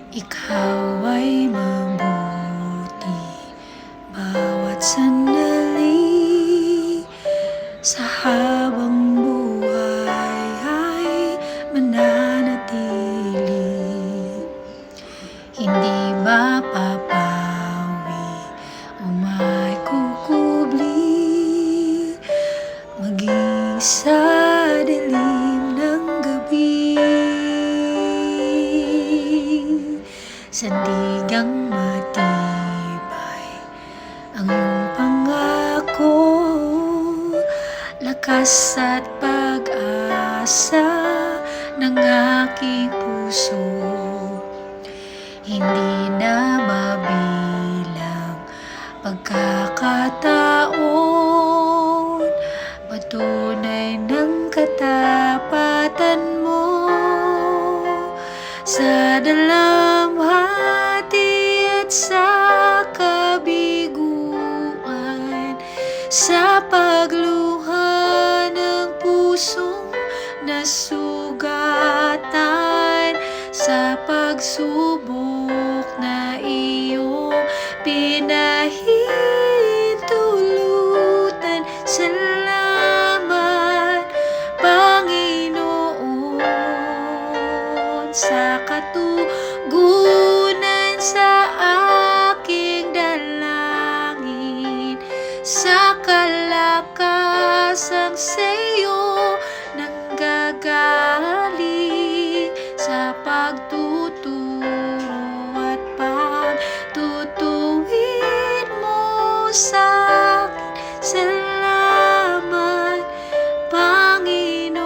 Ikaw ay mabuti bawat sandali sa habang buhay ay mananatili. Hindi mapapawi o may kukubli maging sa dilim ng gabi. Sandigang matibay ang iyong pangako, lakas at pag-asa ng aking puso. Hindi na mabilang pagkakataon, patunay ng katapatan mo sa dalamhati at sa kabiguan, sa pagluha ng pusong nasugatan, sa pagsubok na iyong pinahintulutan. Salamat, Panginoon, sa katugunan sa aking dalangin, sa kalakasang sa'yo nanggagaling, sa pagtuturo at pagtutuwid mo sa'kin. Salamat, Panginoon.